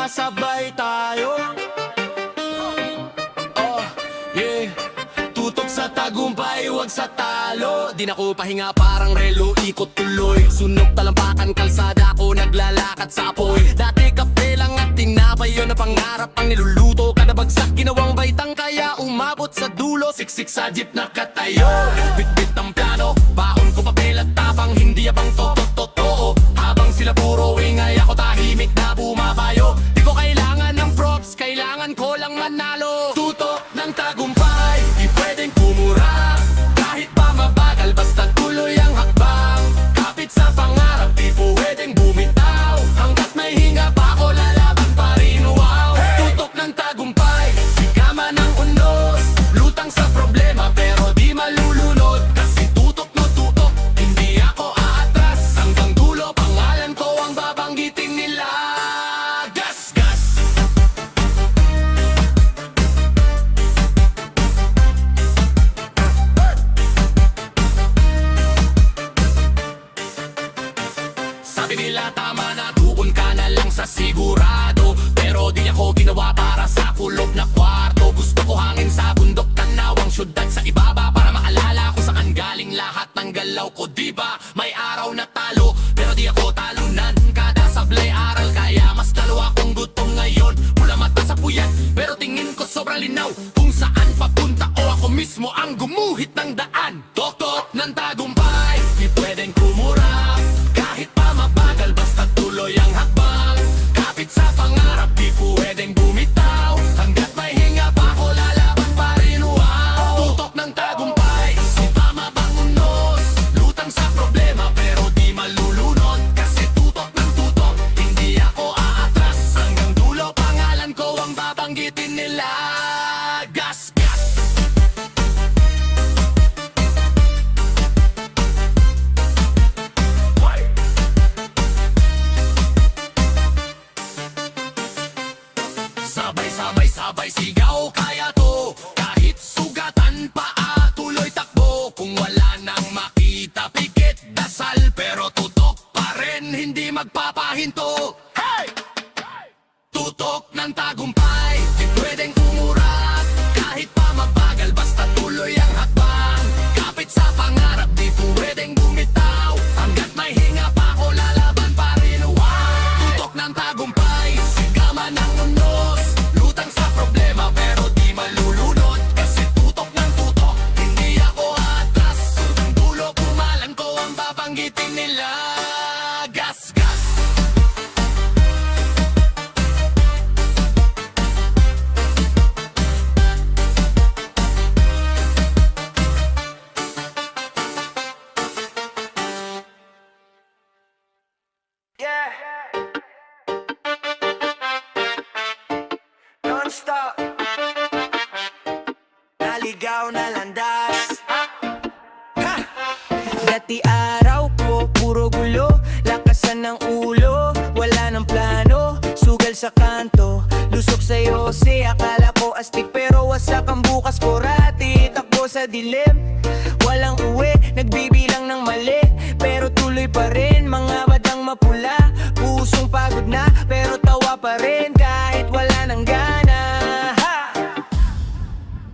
sabay tayo. Oh, yeah. Tutok sa tagumpay, wag sa talo. Di na ko pahinga parang relo, ikot tuloy. Sunog talampakan, kalsada ko naglalakad sa apoy. Dati kape lang at tinapay, yun na pangarap ang niluluto. Kada bagsak ginawang baitang, kaya umabot sa dulo. Siksik sa jeep nakatayo, bit-bit ang plano. Baon ko papel at tapang, hindi abang totoo. Habang sila puro ingay, ako tahimik na bumabayo. Di ko kailangan ng props, kailangan ko lang manalo. Tutok ng tagumpay, di pwedeng kumura. Kahit pa mabagal, basta tuloy ang hakbang. Kapit sa pangarap, di pwedeng bumitaw. Hanggat may hinga pa ako, lalaban pa rin, wow. Tutok ng tagumpay, sikaman ng unos. Lutang sa problema, pero di malulunod. Kasi tutok no tutok, hindi ako aatras. Hanggang dulo, pangalan ko ang babanggitin nila. Gas, gas. Sabi nila tama na, doon ka na lang sa sigurado. Pero di ako ginawa para sa kulob na kwarto. Gusto ko hangin sa bundok, tanawang syudad sa ibaba. Para maalala ko saan galing lahat ng galaw ko, diba? May araw na talo, pero di ako talunan. Kada sablay aral, kaya mas lalo akong gutom ngayon. Mula mata sa puyat, pero tingin ko sobrang linaw. Kung saan papunta o ako mismo ang gumuhit ng daan. Tok-tok ng tagumpay, di pwedeng kumura. Kahit pa mabagal, basta tuloy ang hakbang. Kapit sa pangarap, di pwedeng bumitaw. Hanggat may hinga pa ako, lalaban pa rin, wow. Tutok ng tagumpay, si tama bang unos. Lutang sa problema, pero di malulunod. Kasi tutok ng tutok, hindi ako aatras. Hanggang dulo, pangalan ko ang babanggitin nila. Gas, gas. Sabay sigaw, kaya to. Kahit sugatan pa, tuloy takbo. Kung wala nang makita, pikit, dasal. Pero tutok pa rin, hindi magpapahinto. Hey! Tutok ng tagumpay, di pwedeng kumura. Kahit pa mabagal, basta tuloy ang hakbang. Kapit sa pangarap, di pwedeng bumitaw. Hanggat may hinga pa ako, lalaban pa rin, wow. Tutok ng tagumpay, sigaman ng unos. Lutang sa problema, pero di malulunod. Kasi tutok ng tutok, hindi ako atras. Hanggang dulo, pumalan ko ang babanggitin nila. Gas, gas. Yeah. Non-stop. Naligaw na landas. Ha! Dati araw ko, puro gulo. Lakasan ng ulo, wala ng plano. Sugal sa kanto, lusok sa yose. Akala ko astig pero wasak ang bukas ko. Rati, takbo sa dilim. Walang uwi, nagbibilang ng mali. Pero tuloy pa rin, mga badang mapula. Pusong pagod na, pero tawa pa rin. Kahit wala ng gana.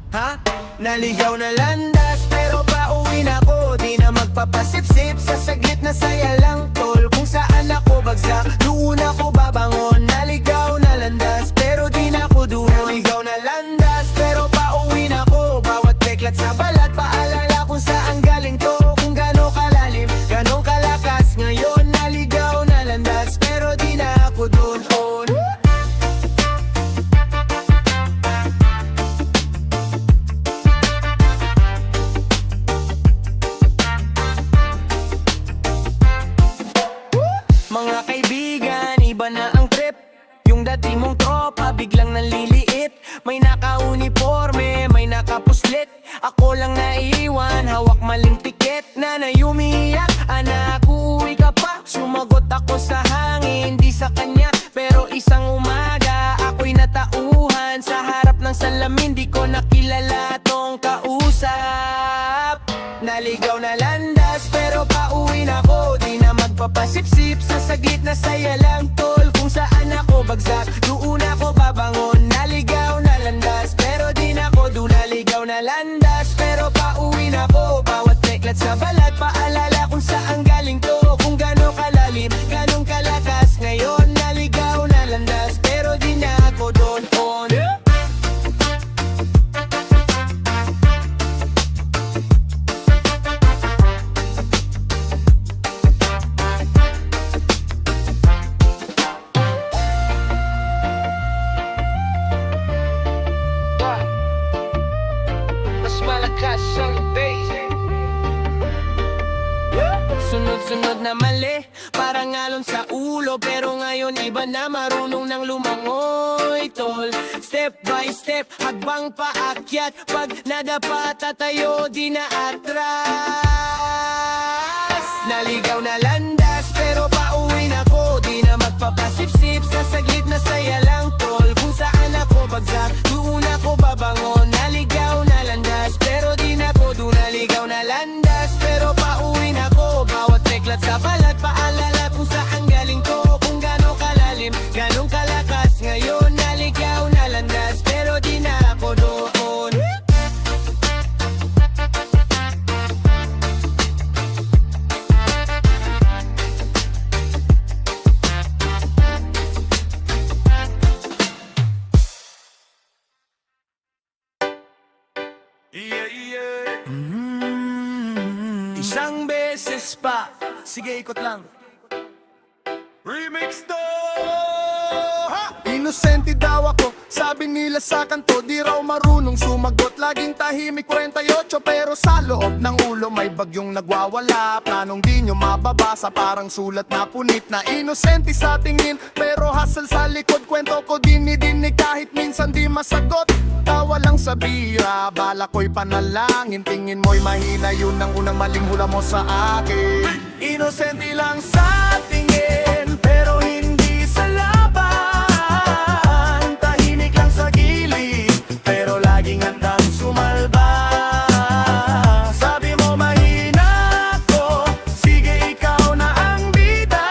Ha? Naligaw na landas, pero pauwi na ko. Di na magpapasip-sip, sa saglit na saya lang tol. Kung saan ako bagsak, doon ako babangon. Naligaw na landas, pero di na ko doon. Naligaw na landas, pero pauwi na ko. Bawat peklat sa balat, paalala kung saan galing to. Kung gano'ng kalalim, gano'ng kalakas. Ngayon naligaw na landas, pero di na ako doon. Mga kaibigan, iba na ang trip. Yung dati mong tropa, biglang naliliit. May naka-uniforme, may nakapuslit. Ako lang naiwan, hawak maling tiket. Nanay umiiyak, anak uuwi ka pa. Sumagot ako sa hangin, di sa kanya. Pero isang umaga, ako'y natauhan. Sa harap ng salamin, di ko nakilala tong kausap. Naligaw na landas pero pauwi na ko. Di na magpapasipsip sa saglit na saya lang tol. Kung saan ako bagsak, doon ako babangon. Naligaw na landas pero di na ko naligaw na landas pero pauwi na ko. Bawat teklat sa balat, paalala kung saan galing to. Kung gano'ng kalalim, gano'ng kalakas. Ngayon naligaw na landas pero di na ako doon on. Mas malakas ang bass. Sunod-sunod na mali, parang alon sa ulo. Pero ngayon iba na, marunong nang lumangoy tol. Step by step, hagbang paakyat. Pag nadapa, tatayo, di na atras. Naligaw na landas, pero pauwi na ko. Di na magpapasipsip, sa saglit na saya lang tol. Kung saan ako bagsak, doon ako babangon. Naligaw na landas, pero di na ko naligaw na landas. Pero pauwi na ko, bawat teklat sa balat, paalala kung saan galing to. Kung gano'ng kalalim, gano'ng kalakas. Ngayon naligaw na landas, pero di na ako doon. Isang beses pa, sige ikot lang. Remix to! Inosente daw ako, sabi nila sa kanto. Di raw marunong sumagot, laging tahimik 48. Pero sa loob ng ulo may bagyong nagwawala. Planong di nyo mababasa, parang sulat na punit. Na inosente sa tingin, pero hasal sa likod. Kwento ko dinidinig kahit minsan di masagot. Tawa lang sa bira, bala ko'y panalangin. Tingin mo'y mahina, yun ang unang maling hula mo sa akin. Inosente lang sa tingin, pero hindi sa laban. Tahimik lang sa gilid, pero laging handang sumalba. Sabi mo mahina ko, sige ikaw na ang bida.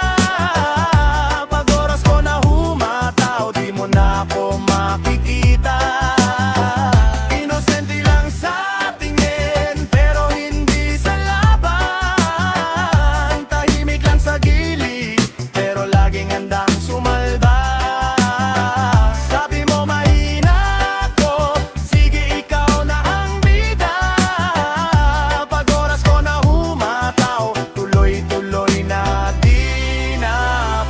Pag oras ko na humataw, di mo na ako makikita. Inosente lang sa tingin, pero hindi sa laban. Tahimik lang sa gilid, pero laging handang sumalba. Sabi mo mahina ko, sige ikaw na ang bida. Pag oras ko na humataw, tuloy-tuloy na di na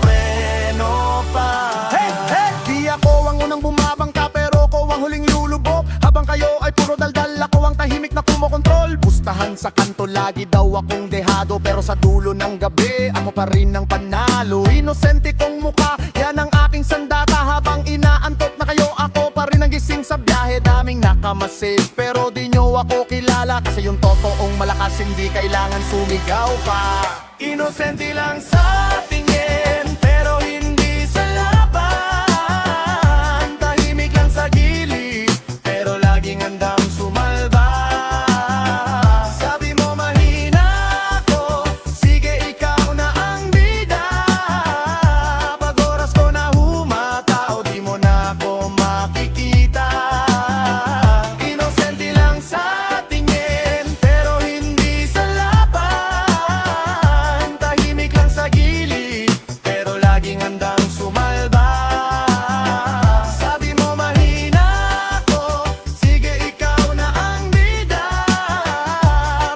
preno pa. Hey, hey! Di ako ang unang bumabangka, pero ko ang huling lulubog. Habang kayo ay puro daldal, ako ang tahimik na kumokontrol. Pustahan sa kanto, lagi daw akong dehado. Pero sa dulo ng gabi, ako pa rin ang panalo. Inosente kong mukha, yan ang aking sandata. Habang inaantok na kayo, ako pa rin ang gising sa biyahe. Daming nakamasid, pero di nyo ako kilala. Kasi yung totoong malakas, hindi kailangan sumigaw pa. Inosente lang sa tingin, pero hindi sa laban. Tahimik lang sa gilid, pero laging handang sumalba. Sabi mo mahina ko, sige ikaw na ang bida. Pag oras ko na humataw, di mo na ako makikita. Inosente lang sa tingin, pero hindi sa laban. Tahimik lang sa gilid, pero laging handang sumalba. Sabi mo mahina ko, sige ikaw na ang bida.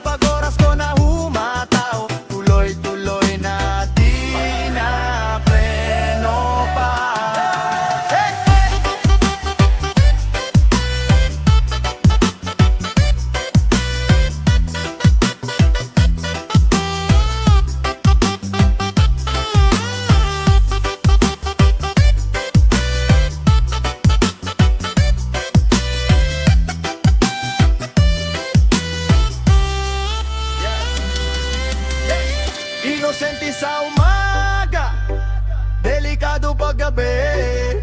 Pag oras ko na humataw, tuloy-tuloy na di na preno pa. Hey! Inosente sa umaga, delikado paggabi.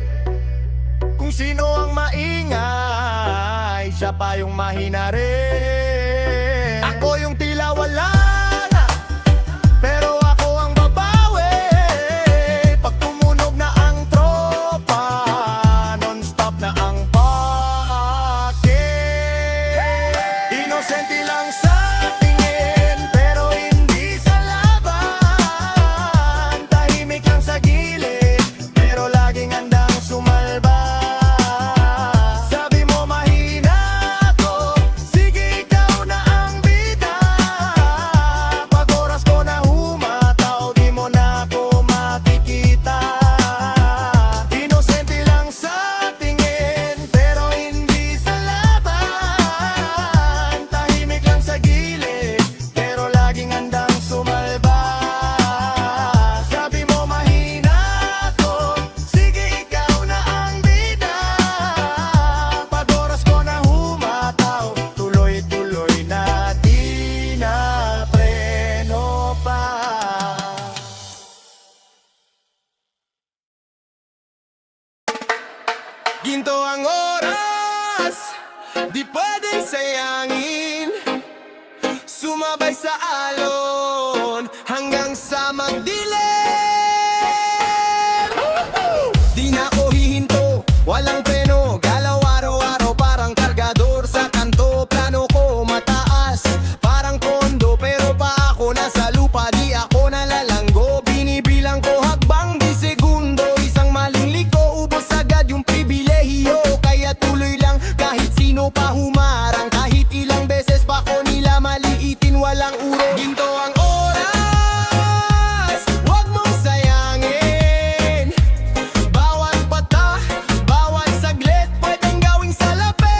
Kung sino ang maingay, siya pa yung mahina rin. Ako yung tila wala sumabay sa alon hanggang sa magdilim. Di na ako hihinto, walang preno, galaw araw-araw parang kargador sa kanto. Plano ko mataas, parang kondo, pero pa ako nasa lupa, di ako nalalanggo. Binibilang ko hakbang di segundo, isang maling liko, ubos agad yung pribilehiyo. Kaya tuloy lang kahit sino pa humarang, kahit ilang beses pa ko nila maliitin, walang uro. Ginto ang oras, wag mong sayangin. Bawat patak, bawat saglit, pwedeng gawing salapi.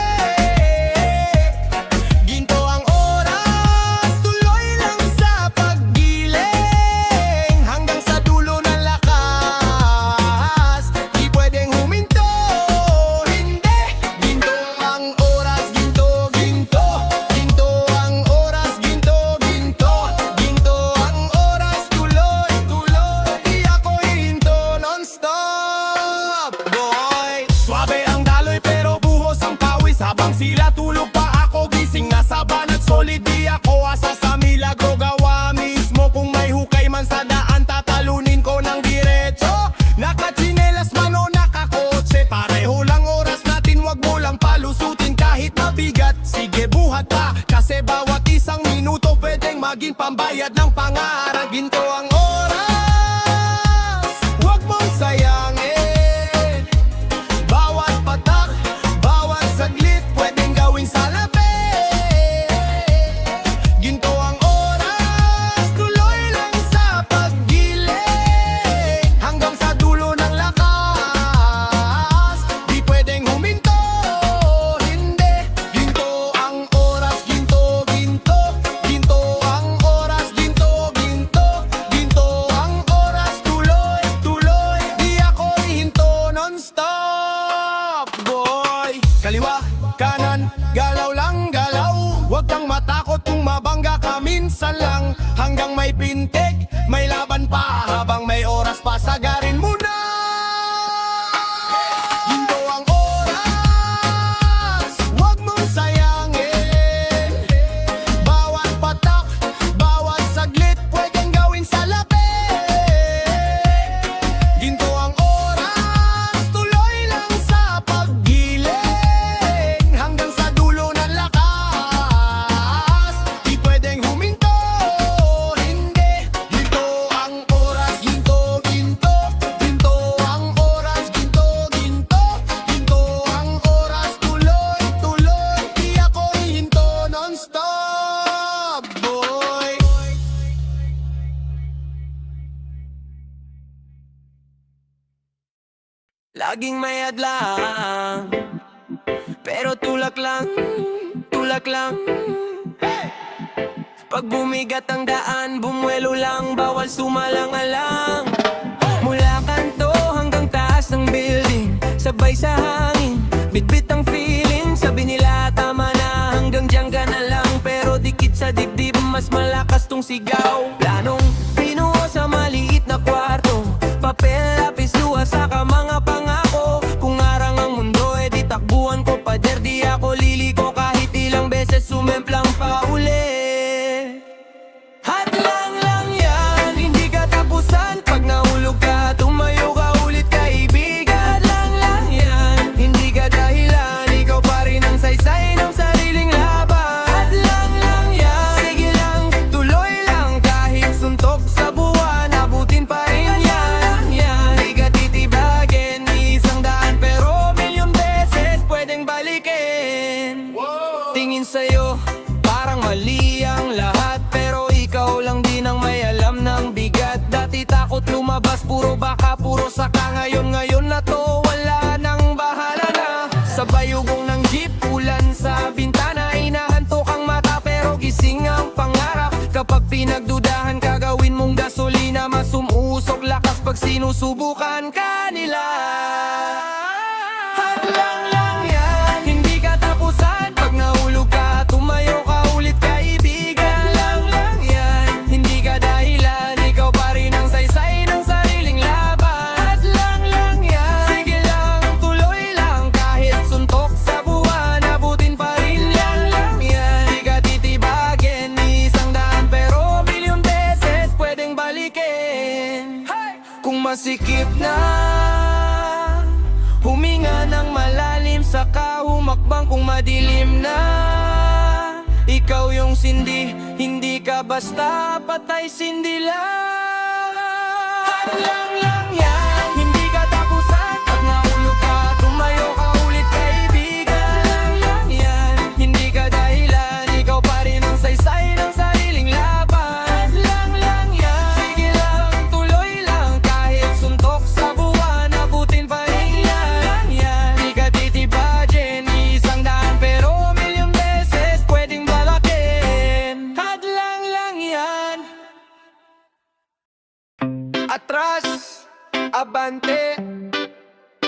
Ginto ang oras, tuloy lang sa paggiling hanggang sa dulo ng lakas. Di pwedeng huminto, hindi. Ginto ang oras, ginto, ginto. Ginto ang oras, ginto, ginto. Ginto ang oras, tuloy, tuloy. Di ako hihinto non-stop, boy. Suabe ang daloy pero buhos ang pawis. Habang sila tulog pa ako gising na sa banat. Solid di ako asa sa milagro, gawa mismo. Kung may hukay man sa daan, tatalunin ko ng diretso. Nakachinelas man o nakakotse, pareho lang oras natin, wag mo lang palusutin kahit mabigat. Sige buhat pa, kasi bawat isang minuto pwedeng maging pambayad ng pangarap. Ginto ang oras, wag mong sayangin. Bawat patak, bawat saglit, pwedeng gawing salapi. Ginto ang oras, tuloy lang sa paggiling hanggang sa dulo ng lakas. Di pwedeng huminto, hindi. Ginto ang oras, ginto, ginto. Ginto ang oras, ginto, ginto. Ginto ang oras, tuloy, tuloy. Di ako hihinto non-stop, boy. Kaliwa, kanan, galaw lang galaw. Huwag kang matakot kung mabangga ka minsan lang. Hanggang may pintig, may laban pa. Habang may oras pa, sagarin mo na. Ginto ang oras, huwag mong sayangin. Bawat patak, bawat saglit, pwedeng gawing salapi. Ginto ang oras, tuloy lang sa paggiling hanggang sa dulo ng lakas. Di pwedeng huminto, hindi. Ginto ang oras, ginto, ginto. Ginto ang oras, ginto, ginto. Ginto ang oras, tuloy, tuloy. Di ako hihinto non-stop, boy. Laging may adlang, pero tulak lang, tulak lang. Pag bumigat ang daan, bumuelo lang, bawal sumalang-alang. Mula kanto hanggang taas ng building, sabay sa hangin, bitbit ang feeling. Sabi nila tama na, hanggang diyan ka na lang. Pero dikit sa dibdib, mas malakas tong sigaw. Planong binuo sa maliit na kwarto, papel, lapis, luha, saka mga pangako. Kung arang ang mundo, di takbuhan ko pa der. Di ako liliko kahit ilang beses sumemplang pa uli. Hadlang lang yan, hindi ka tapusan. Pag nahulog ka, tumayo ka ulit, kaibigan. Hadlang lang yan, hindi ka dahilan. Ikaw pa rin ang saysay ng sariling laban. Hadlang lang yan, sige lang, tuloy lang. Kahit suntok sa buwan, abutin pa rin yan. Di ka titibagin, isang daan pero milyon beses pwedeng balikin. Tingin sa'yo, parang mali ang lahat, pero ikaw lang din ang may alam ng bigat. Dati takot lumabas, puro baka, puro saka. Ngayon na to, wala nang bahala na. Sa bayugong ng jeep, ulan sa bintana. Inahantok ang mata pero gising ang pangarap. Kapag pinagdudahan ka, gawin mong gasolina. Mas umusok lakas pag sinusubukan ka nila. Hadlang lang yan, hindi ka tapusan. Pag nahulog ka, tumayo ka ulit, kaibigan. Hadlang lang yan, hindi ka dahilan. Ikaw pa rin ang saysay ng sariling laban. Hadlang lang yan, sige lang, tuloy lang. Kahit suntok sa buwan, abutin pa rin yan. Di ka titibagin, isang daan Masikip na huminga ng malalim, saka humakbang kung madilim na. Ikaw yung sindi, hindi ka basta patay sindi lang. Hadlang lang yan, hindi ka tapusan. Pag nahulog ka, tumayo ka ulit kaibigan. Hadlang lang yan, hindi ka dahilan. Ikaw pa rin ang saysay ng sariling laban. Hadlang lang yan, sige lang, tuloy lang. Kahit suntok sa buwan, abutin pa rin yan. Di ka titibadyan, isang daan pero milyong beses pwedeng balakin. Hadlang lang yan. Atras, abante,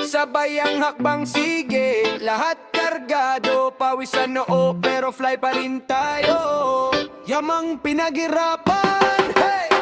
sabay ang hakbang sige. Lahat kargado, pawisan noo, pero fly pa rin tayo. Yamang pinaghirapan, hey!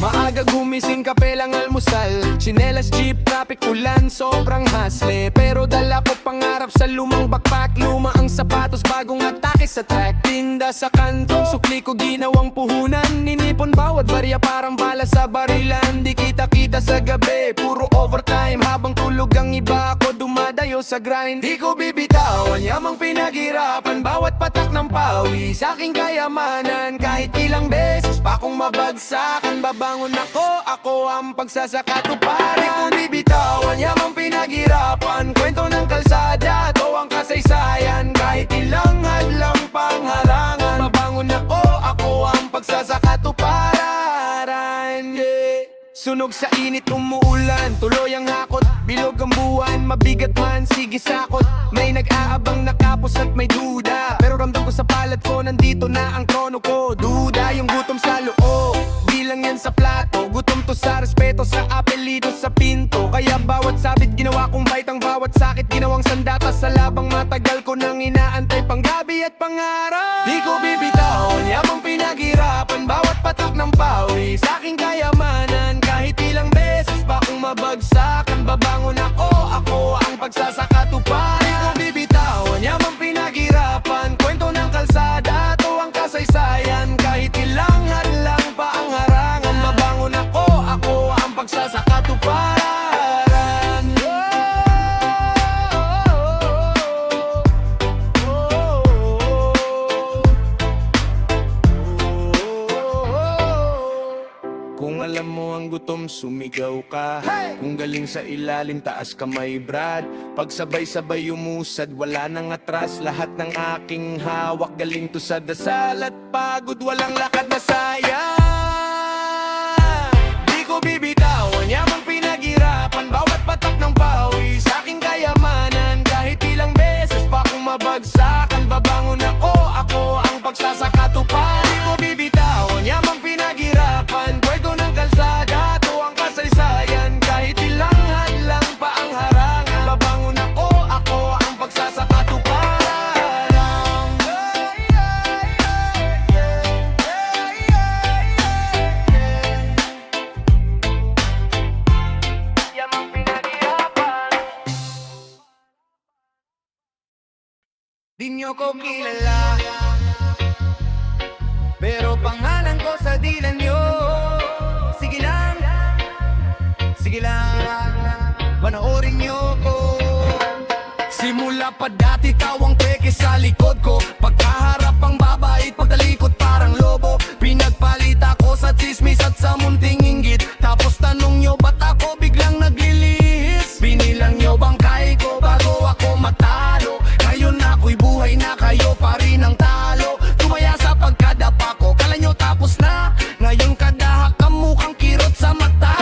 Maaga gumising, kape lang almusal. Chinelas, jeep, traffic, ulan, sobrang hasle. Pero dala ko pangarap sa lumang backpack. Luma ang sapatos, bagong atake sa track. Tinda sa kanto, sukli ko ginawang puhunan. Ninipon bawat barya, parang bala sa barilan. Di kita-kita sa gabi, puro overtime. Habang tulog ang iba, ako dumadayo sa grind. Di ko bibitawan, yamang pinaghirapan. Bawat patak ng pawi, sa aking kayamanan. Kahit ilang beses pa akong mabagsakan, babangon ako ang pagsasakatuparan. Di ko bibitawan, yamang pinaghirapan. Kwento ng kalsada, to ang kasaysayan. Kahit ilang hadlang pang harangan, babangon ako ang pagsasakatuparan. Yeah. Sunog sa init, umuulan, tuloy ang hakot. Bilog ang buwan, mabigat man, sige sakot. May nag-aabang nakapos at may duda, pero ramdam ko sa palad ko, nandito na ang trono ko. Duda yung gutom sa loob, bilang yan sa plato. Gutom to sa respeto, sa apelido, sa pinto. Kaya bawat sabit ginawa kong bait, ang bawat sakit ginawang sandata. Sa labang matagal ko nang inaantay, panggabi at pangarap. Di ko bibitawan, yamang pinaghirapan. Bawat patak ng pawi, sa aking kayamanan. Kahit ilang beses pa akong mabagsakan, babangon ako ang pagsasakatuparan. Di ko bibitawan, yamang pinaghirapan. Kwento ng kalsada, to ang kasaysayan. Kahit ilang hadlang pa ang harangan, babangon ako ang pagsasakatuparan. Kung alam mo ang gutom, sumigaw ka. Kung galing sa ilalim, taas kamay, brad. Pag sabay-sabay umusad, wala nang atras. Lahat ng aking hawak, galing to sa dasal at pagod. Walang lakad na sayang. Di ko bibitawan, yamang pinaghirapan. Bawat patak ng pawi, sa aking kayamanan. Kahit ilang beses pa akong mabagsakan, babangon ako ang pagsasakatuparan. Di ko bibitawan, yamang pinaghirapan. Kwento ng kalsada, to ang kasaysayan. Kahit ilang hadlang pa ang harangan, babangon ako ang pagsasakatuparan. Yamang pinaghirapan. Di nyo ko kilala, pero pangalan ko sa dilan nyo. Sige lang, panoorin nyo ko. Simula pa dati, ikaw ang peke sa likod ko. Pagkaharap ang babait, pagtalikod parang lobo. Pinagpalit ako sa chismis at sa munting inggit. Tapos tanong nyo, ba't ako biglang naglilihis? Binilang nyo bang kaya ko bago ako matalo? Ngayon ako'y buhay na, kayo pa rin ang talo. Tumaya sa pagkadapa ko, kala nyo tapos na. Ngayon kadahak ang mukhang kirot sa mata.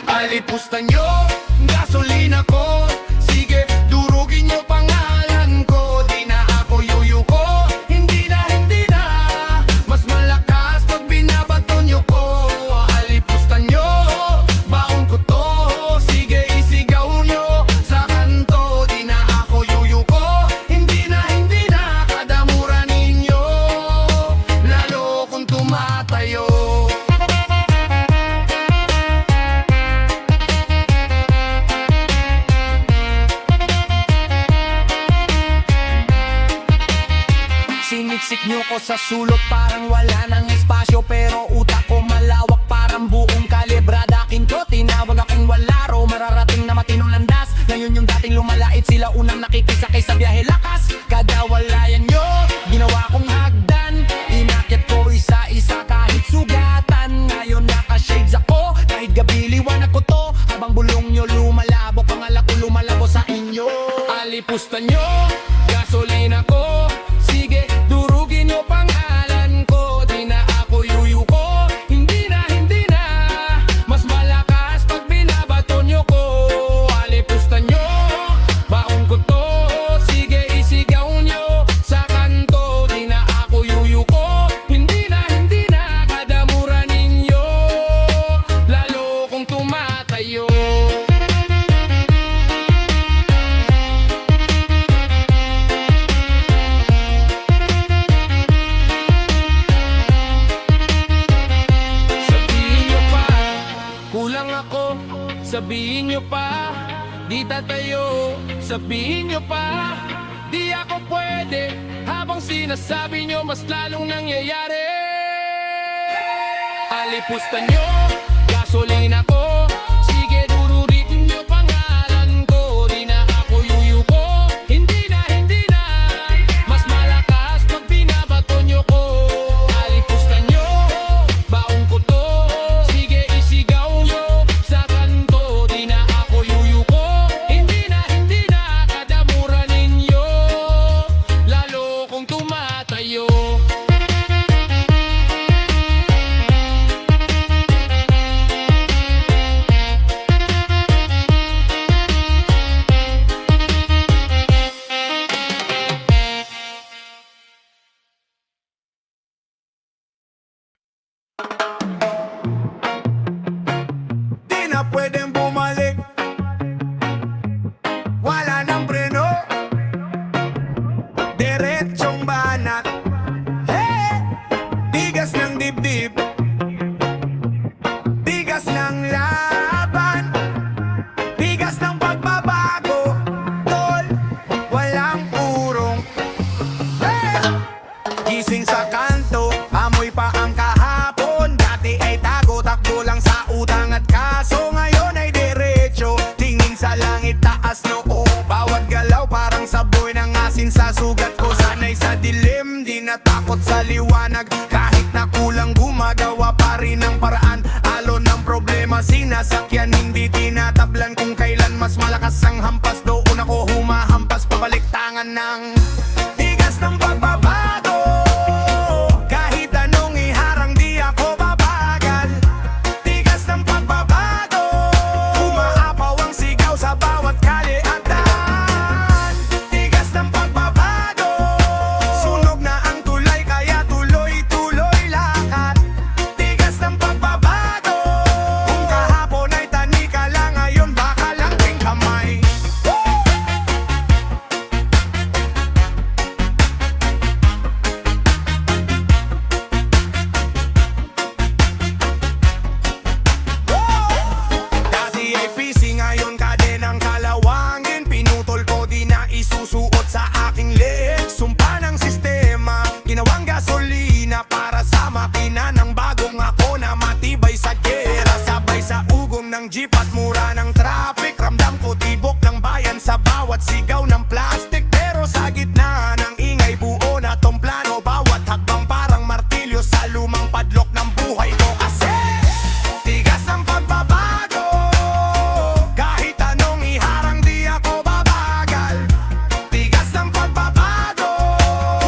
Alipusta nyo, gasolina ko. Sige, durugin nyo pangalan ko. Di na ako yuyuko, hindi na mas malakas pag binabato nyo ko. Alipusta nyo, baon ko to. Sige, isigaw nyo sa kanto. Di na ako yuyuko, hindi na kadamura ninyo. Lalo kung tumatayo. Siniksik nyo ko sa sulot, parang wala nang espasyo. Pero utak ko malawak, parang buong kalibrada. Akin to, tinawag akong wala pusta nyo, gasolina ko. Sige, durugin nyo pangalan ko. Di na ako yuyuko, hindi na, hindi na. Mas malakas pag binabato nyo ko. Alipusta nyo, baon ko to. Sige, isigaw nyo sa kanto. Di na ako yuyuko, hindi na, hindi na. Kadamura ninyo, lalo kong tumatayo. Kulang ako, sabihin nyo pa. Di tatayo, sabihin nyo pa. Di ako pwede, habang sinasabi nyo mas lalong nangyayari. Alipusta nyo, gasolina ko. Sige, dururin nyo pangalan ko. Di na ako yuyuko, hindi na, hindi na. Mas malakas pag binabato nyo ko. Alipusta nyo, baon ko to. Sige, isigaw nyo sa kanto. Di na ako yuyuko, hindi na, hindi na. Kadamura ninyo, lalo kong tumatayo. Di na pwedeng bumalik, wala nang preno, diretsong banat. Hey! Tigas ng dibdib, tigas ng laban, tigas ng pagbabago. Tol, walang urong. Hey! Gising sa kanto, amoy pa ang kahapon. Dati ay tago, takbo lang sa utang at kaso. Ngayon ay diretso, tingin sa langit, taas noo. Bawat galaw parang saboy ng asin sa sugat ko. Sanay sa dilim, di natakot sa liwanag. Kahit na kulang, gumagawa pa rin ng paraan. Alon ng problema, sinasakyan, hindi tinatablan. Kung kailan mas malakas ang hampas, doon ako humahampas. Pabalik tangan ng tigas ng pagbabago. Kahit anong iharang, di ako babagal. Tigas ng pagbabago, umaapaw ang sigaw sa bawat kalye at daan. Tigas ng pagbabago, sunog na ang tulay kaya tuloy-tuloy lakad. Tigas ng pagbabago, kung kahapon ay tanika lang, ngayon baka lang ting kamay. Dati ay PC, ngayon kadenang kalawangin. Pinutol ko, di na isusuot sa aking leeg. Sumpa ng sistema, ginawang gasolina para sa makina ng bagong ako na matibay sa gera. Sabay sa ugong ng jeep at mura ng traffic. Ramdam ko tibok ng bayan sa bawat sigaw ng plastic. Pero sa gitna ng ingay, buo na tong plano. Bawat hakbang parang martilyo sa lumang padlock ng buhay ko. Kasi tigas ng pagbabago, kahit anong iharang, di ako babagal. Tigas ng pagbabago,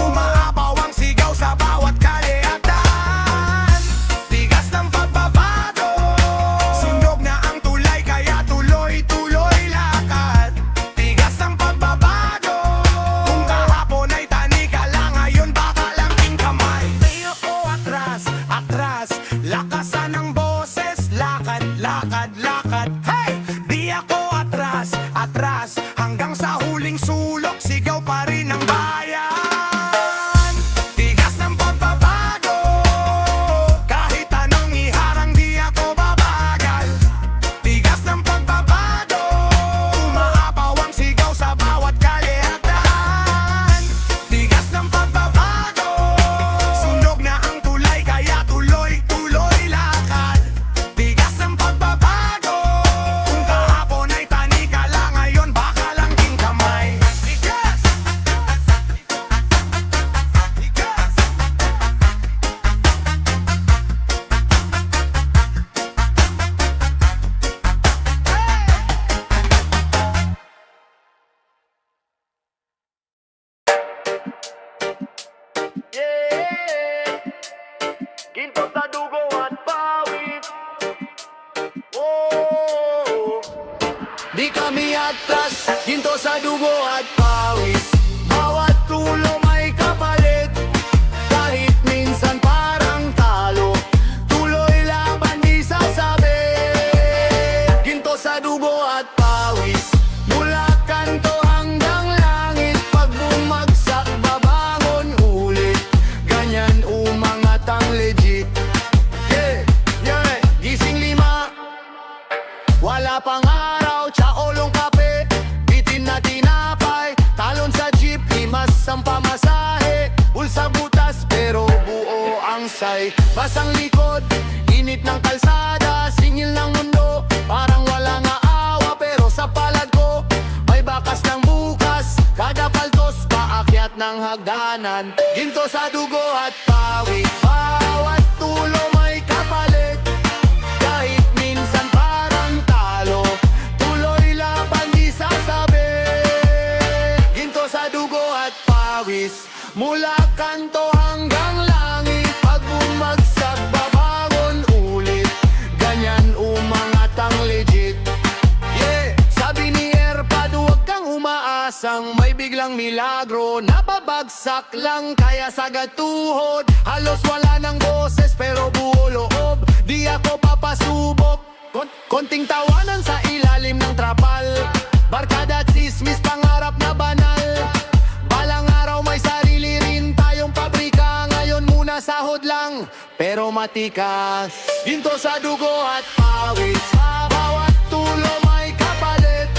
umaapaw ang sigaw sa bawat kalye at daan. Tigas ng pagbabago, sunog na ang tulay kaya tuloy-tuloy lakad. Tigas ng pagbabago, kung kahapon ay tanika lang, ngayon baka lang ting kamay. Tayo o atras, atras, lakasan ng boses. Lakad, lakad, lakad, hey! Di ako atras, atras, hanggang sa huling sulok, sigaw pa rin ang bayan. Tigas ng pagbabago, kahit anong iharang, di ako babagal. Tigas ng pagbabago, umaapaw ang sigaw sa bawat kalye at daan. Tigas ng pagbabago, sunog na ang tulay kaya tuloy-tuloy lakad. atras, ginto sa dugo at pawis. Bawat tulo may kapalit, kahit minsan parang talo. Tuloy laban di sasabi, ginto sa dugo at pawis. Mula kanto hanggang langit, pag bumagsak babangon ulit. Ganyan umangat ang legit. Gising 5, wala pang araw, tsaolong kape, bitin na tinapay, talon sa jeep, limas ang pamasahe, bulsa butas pero buo ang say. Basang likod, init ng kalsada, singil ng mundo, parang wala nga awa, pero sa palad ko may bakas ng bukas. Kada paltos, paakyat ng hagdanan, ginto sa dugo at pawis. Bawat tulo may kapalit, kahit minsan parang talo. Tuloy laban di sasabi, ginto sa dugo at pawis. Mula kanto hanggang langit, pag bumagsak babangon ulit. Ganyan umangat ang legit. Sabi ni Erpad, huwag kang umaasang may biglang milagro. Napabagsak lang kaya sagatuhod. Halos wala ng boses pero buo loob. Di ako papasubok. Konting tawanan sa ilalim ng trapal. Barkada at sismis, pangarap na banal. Balang araw may sarili rin tayong pabrika. Ngayon muna sahod lang pero matikas. Ginto sa dugo at pawis. Bawat tulo may kapalit,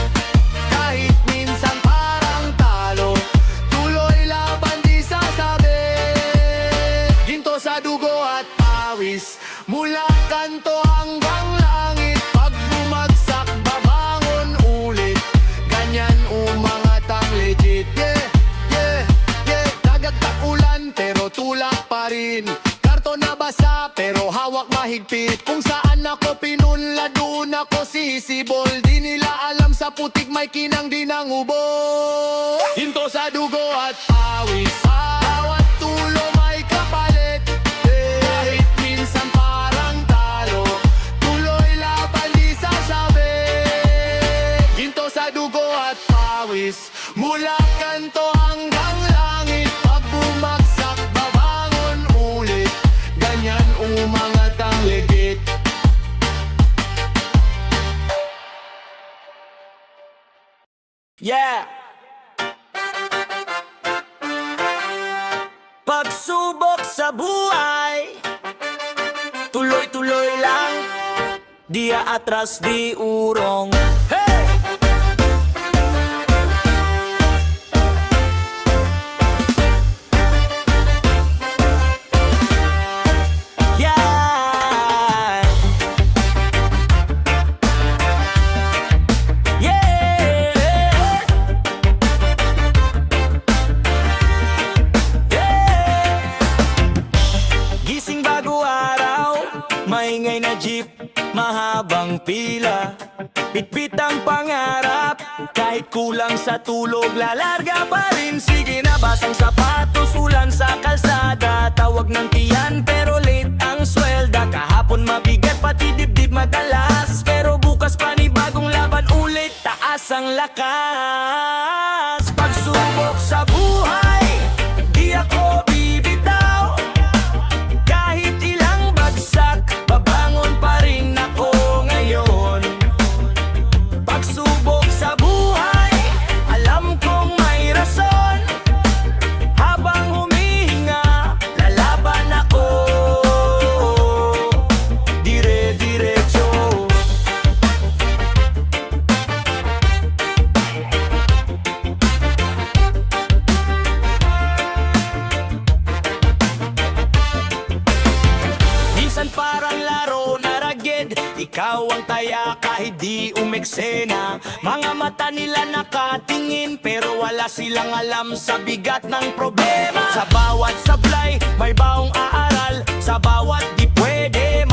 kahit minsan parang talo. Tuloy laban di sasabi, ginto sa dugo at pawis. Mula kanto hanggang langit, pag bumagsak babangon ulit. Ganyan umangat ang legit. Dagagtak ulan pero tulak pa rin. Karton na basa pero hawak mahigpit. Kung saan ako pinunla, doon ako sisibol. Di nila alam sa putik may kinang di ng ubo. Hinto sa dugo at pawis. Bawat tulo may kapalit, kahit minsan parang talo. Tuloy laban di sasabi, hinto sa dugo at pawis. Mula kanto hanggang langit, pag bumagsak babangon ulit. Ganyan umangat ang legit. Pagsubok sa buhay, tuloy-tuloy lang, di atras di urong. Hey! Maingay na jeep, mahabang pila, bitbit ang pangarap. Kahit kulang sa tulog, lalarga pa rin. Sige na, basang sapatos, ulan sa kalsada. Tawag ng tiyan, pero late ang swelda. Kahapon mabigat, pati dibdib madalas. Pero bukas panibagong laban ulit, taas ang lakas. Pagsubok sa buhay, di ako bibitaw. Kahit ilang bagsak, babangon pa rin ako ngayon. Pagsubok sa buhay, alam kong may rason. Habang humihinga, lalaban ako. Dire-diretso. Minsan parang laro na ragged, ikaw ang taya kahit di umeksena. Mga mata nila nakatingin, pero wala silang alam sa bigat ng problema. Sa bawat sablay, may baong aaral. Sa bawat di pwede,